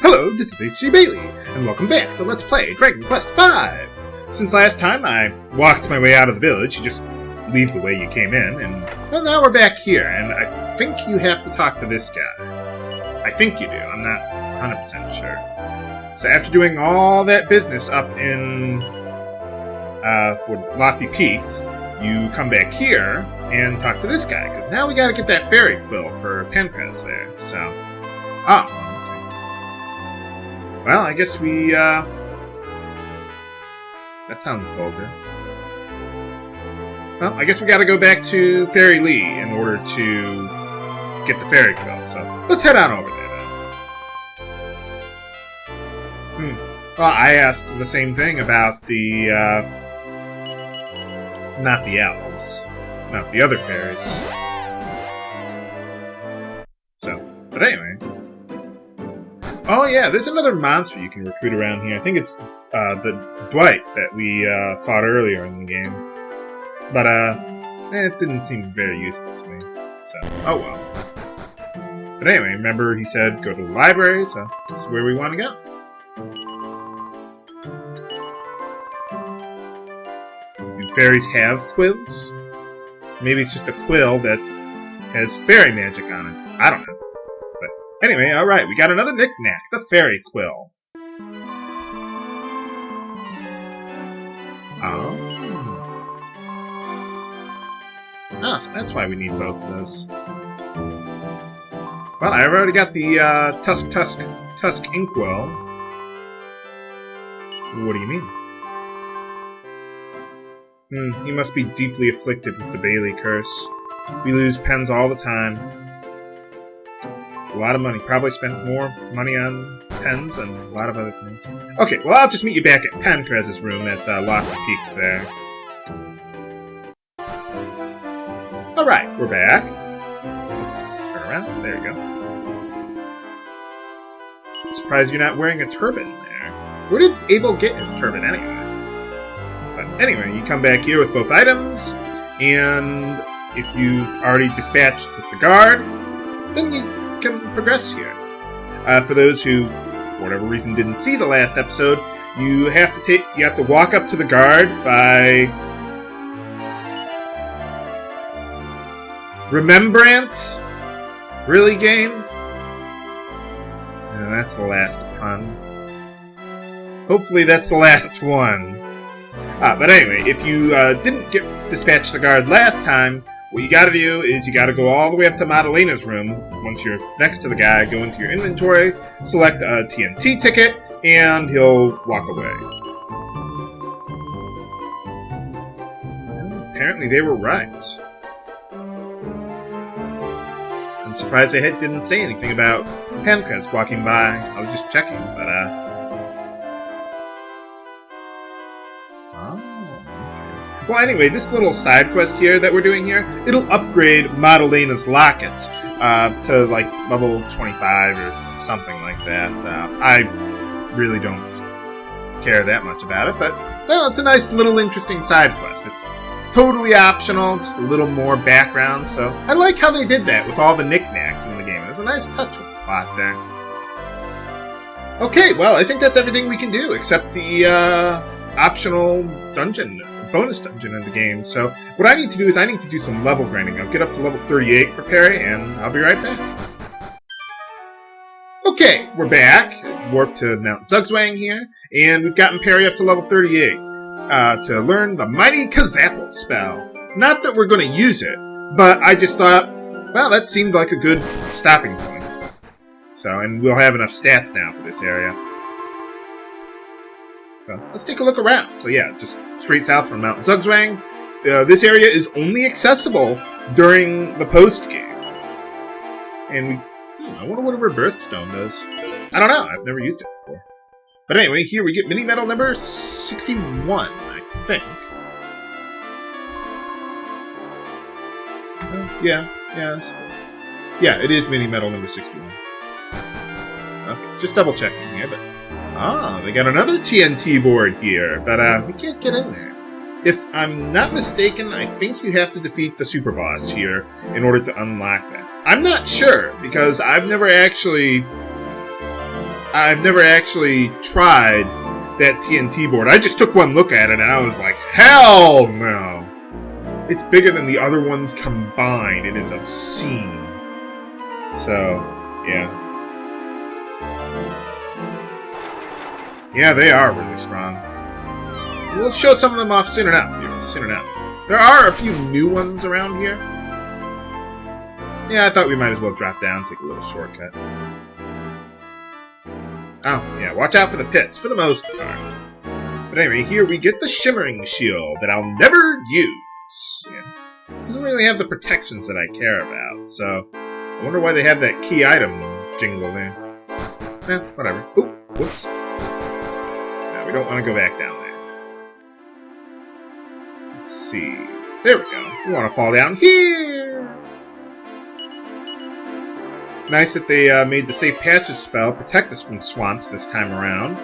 Hello, this is H.G. Bailey, and welcome back to Let's Play Dragon Quest V! Since last time I walked my way out of the village, you just leave the way you came in, and well, now we're back here, and I think you have to talk to this guy. I think you do, I'm not 100% sure. So after doing all that business up in Lofty Peaks, you come back here and talk to this guy, because now we gotta get that fairy quill for Pankraz there, so... Oh, okay. Well, I guess we, that sounds vulgar. Well, I guess we gotta go back to Fairy Lee in order to get the fairy quill, so let's head on over there then. Well, I asked the same thing about the, not the elves. No, the other fairies. So, but anyway. Oh yeah, there's another monster you can recruit around here. I think it's the Dwight that we fought earlier in the game. But it didn't seem very useful to me. So, oh well. But anyway, remember he said go to the library, so this is where we want to go. Do fairies have quills? Maybe it's just a quill that has fairy magic on it. I don't know. Anyway, alright, we got another knick-knack, the fairy quill. Oh, so that's why we need both of those. Well, I already got the Tusk inkwell. What do you mean? He must be deeply afflicted with the Bailey curse. We lose pens all the time. A lot of money. Probably spent more money on pens and a lot of other things. Okay, well, I'll just meet you back at Pankraz's room at Lofty Peaks there. Alright, we're back. Turn around. There you go. Surprised you're not wearing a turban there. Where did Abel get his turban anyway? But anyway, you come back here with both items, and if you've already dispatched with the guard, then you can progress here. For those who, for whatever reason, didn't see the last episode, you have to walk up to the guard by Remembrance. Really, game? And that's the last pun. Hopefully, that's the last one. But anyway, if you didn't get dispatched the guard last time, what you gotta do is you gotta go all the way up to Madalena's room. Once you're next to the guy, go into your inventory, select a TNT ticket, and he'll walk away. Well, apparently they were right. I'm surprised they didn't say anything about Pankraz walking by. I was just checking, but well, anyway, this little side quest here that we're doing here, it'll upgrade Madalena's locket to, like, level 25 or something like that. I really don't care that much about it, but, well, it's a nice little interesting side quest. It's totally optional, just a little more background, so I like how they did that with all the knickknacks in the game. There's a nice touch with the plot there. Okay, well, I think that's everything we can do, except the optional bonus dungeon in the game. So what I need to do is I need to do some level grinding. I'll get up to level 38 for Perry, and I'll be right back. Okay, we're back. Warped to Mount Zugzwang here, and we've gotten Perry up to level 38 to learn the Mighty Kazapple spell. Not that we're going to use it, but I just thought, well, that seemed like a good stopping point. So, and we'll have enough stats now for this area. So, let's take a look around. So yeah, just straight south from Mount Zugzwang. This area is only accessible during the post-game. And I wonder what a rebirth stone does. I don't know, I've never used it before. But anyway, here we get mini medal number 61, I think. Yeah, it is mini medal number 61. Okay, just double checking here, but... they got another TNT board here, but we can't get in there. If I'm not mistaken, I think you have to defeat the super boss here in order to unlock that. I'm not sure, because I've never actually I've never actually tried that TNT board. I just took one look at it and I was like, hell no! It's bigger than the other ones combined. It is obscene. So, yeah. Yeah, they are really strong. We'll show some of them off soon enough, viewers. Soon enough. There are a few new ones around here. Yeah, I thought we might as well drop down, take a little shortcut. Oh, yeah, watch out for the pits, for the most part. But anyway, here we get the Shimmering Shield that I'll never use. Yeah. It doesn't really have the protections that I care about, so I wonder why they have that key item jingle there. Eh, whatever. Oop, whoops. No, we don't want to go back down there. Let's see. There we go. We want to fall down here. Nice that they made the Safe Passage spell protect us from swamps this time around.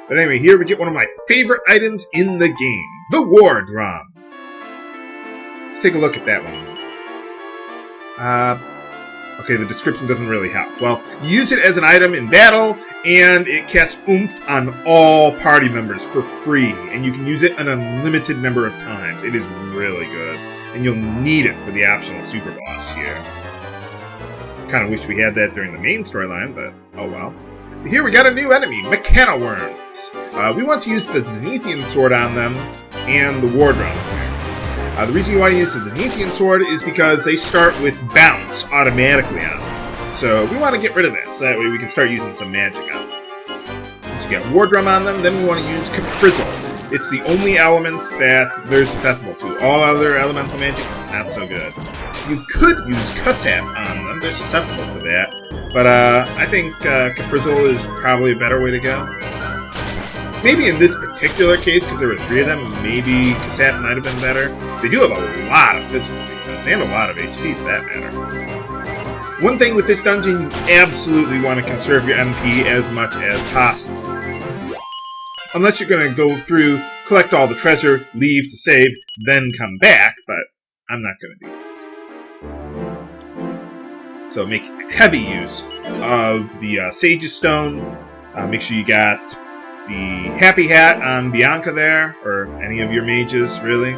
But anyway, here we get one of my favorite items in the game. The War Drum. Let's take a look at that one. Okay, the description doesn't really help. Well, use it as an item in battle, and it casts oomph on all party members for free. And you can use it an unlimited number of times. It is really good. And you'll need it for the optional super boss here. Kind of wish we had that during the main storyline, but oh well. Here we got a new enemy, Mechanoworms. We want to use the Zenithian Sword on them and the War Drum. The reason you want to use the Zenithian Sword is because they start with bounce automatically on them. So we want to get rid of that, so that way we can start using some magic on them. Once you get War Drum on them, then we want to use Frizzle. It's the only element that they're susceptible to. All other elemental magic, not so good. You could use Cussap on them, they're susceptible to that. But I think Frizzle is probably a better way to go. Maybe in this particular case, because there were 3 of them, maybe Cussap might have been better. They do have a lot of physical defense, and a lot of HP for that matter. One thing with this dungeon, you absolutely want to conserve your MP as much as possible. Unless you're going to go through, collect all the treasure, leave to save, then come back, but I'm not going to do that. So make heavy use of the Sage's Stone. Make sure you got the Happy Hat on Bianca there, or any of your mages, really.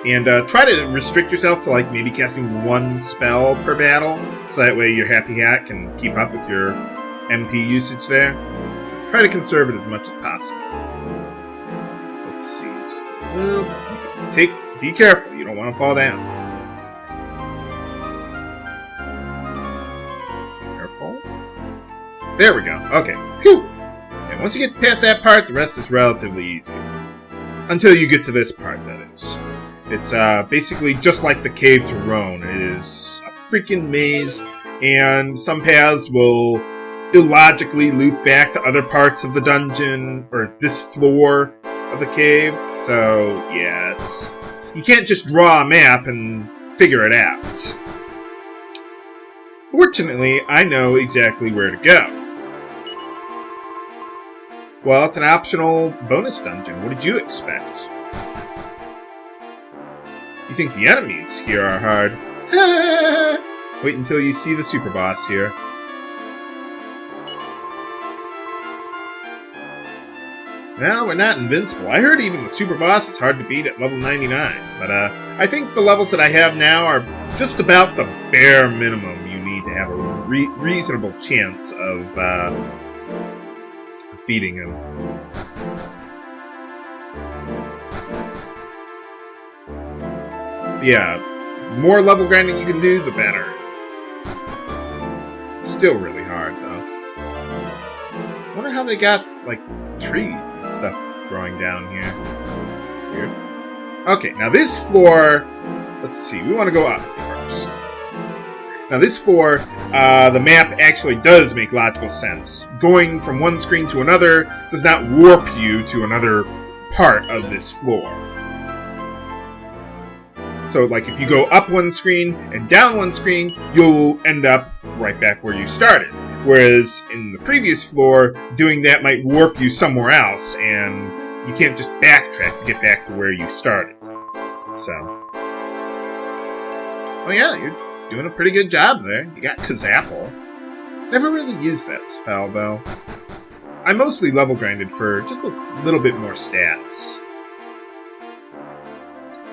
And try to restrict yourself to like maybe casting 1 spell per battle, so that way your Happy Hat can keep up with your MP usage there. Try to conserve it as much as possible. So let's see. Be careful, you don't want to fall down. There we go. Okay. Phew! And once you get past that part, the rest is relatively easy. Until you get to this part, that is. It's basically just like the Cave to Roan. It is a freaking maze, and some paths will illogically loop back to other parts of the dungeon, or this floor of the cave. So, yeah, you can't just draw a map and figure it out. Fortunately, I know exactly where to go. Well, it's an optional bonus dungeon. What did you expect? You think the enemies here are hard? Wait until you see the super boss here. No, we're not invincible. I heard even the super boss is hard to beat at level 99. But I think the levels that I have now are just about the bare minimum you need to have a reasonable chance of beating him. Yeah, more level grinding you can do, the better. Still really hard, though. I wonder how they got, like, trees and stuff growing down here. Weird. Okay, now this floor... Let's see, we want to go up first. Now this floor, the map actually does make logical sense. Going from one screen to another does not warp you to another part of this floor. So, like, if you go up one screen and down one screen, you'll end up right back where you started. Whereas in the previous floor, doing that might warp you somewhere else, and you can't just backtrack to get back to where you started. So, well, yeah, you're doing a pretty good job there. You got Kazapple. Never really used that spell, though. I mostly level grinded for just a little bit more stats.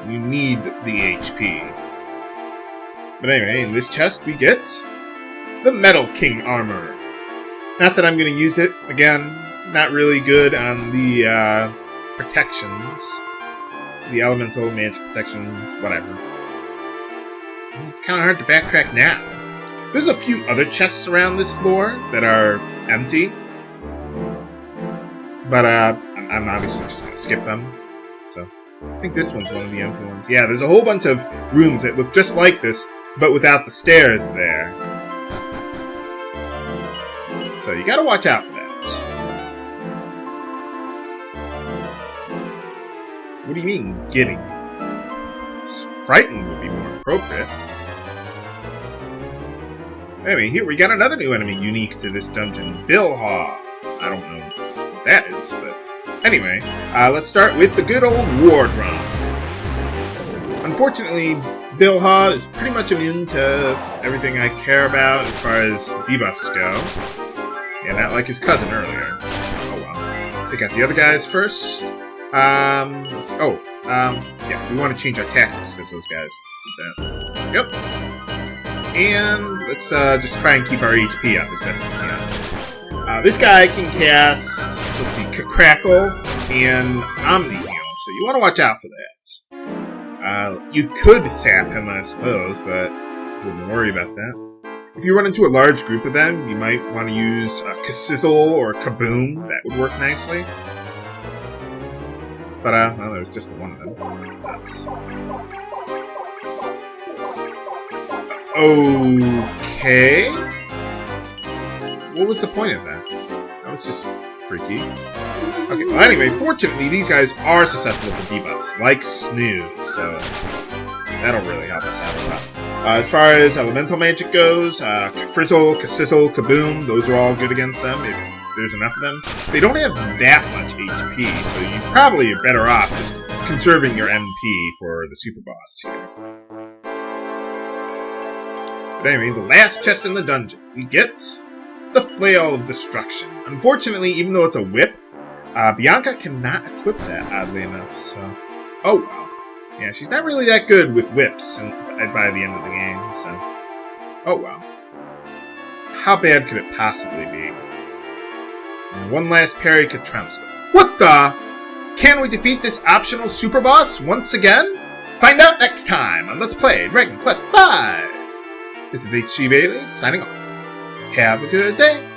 You need the HP. But anyway, in this chest we get the Metal King armor. Not that I'm going to use it. Again, not really good on the protections. The elemental, magic protections, whatever. It's kind of hard to backtrack now. There's a few other chests around this floor that are empty. But I'm obviously just going to skip them. So I think this one's one of the empty ones. Yeah, there's a whole bunch of rooms that look just like this, but without the stairs there. So you gotta watch out for that. What do you mean, getting? Frightened would be more appropriate. Anyway, here we got another new enemy unique to this dungeon, Billhaw. I don't know what that is, but anyway, let's start with the good old Ward Drum. Unfortunately, Billhaw is pretty much immune to everything I care about as far as debuffs go. Yeah, not like his cousin earlier. Oh well. Pick out the other guys first. Yeah, we want to change our tactics because those guys did that. Yep. And let's just try and keep our HP up as best we can. This guy can cast, let's see, Crackle and Omni Heal, so you want to watch out for that. You could sap him, I suppose, but wouldn't worry about that. If you run into a large group of them, you might want to use Sizzle or Kaboom. That would work nicely. But, well, there's just the one of them. That's... Okay. What was the point of that? That was just freaky. Okay, well, anyway, fortunately, these guys are susceptible to debuffs, like Snooze, so that'll really help us out a lot. As far as elemental magic goes, Frizzle, Sizzle, Kaboom, those are all good against them if there's enough of them. They don't have that much HP, so you probably are better off just conserving your MP for the super boss here. But anyway, the last chest in the dungeon, we get the Flail of Destruction. Unfortunately, even though it's a whip, Bianca cannot equip that, oddly enough, so... Oh, wow. Yeah, she's not really that good with whips by the end of the game, so... Oh, wow. How bad could it possibly be? And one last parry could trump it. What the? Can we defeat this optional super boss once again? Find out next time on Let's Play Dragon Quest V! This is HC Bailey, signing off. Have a good day!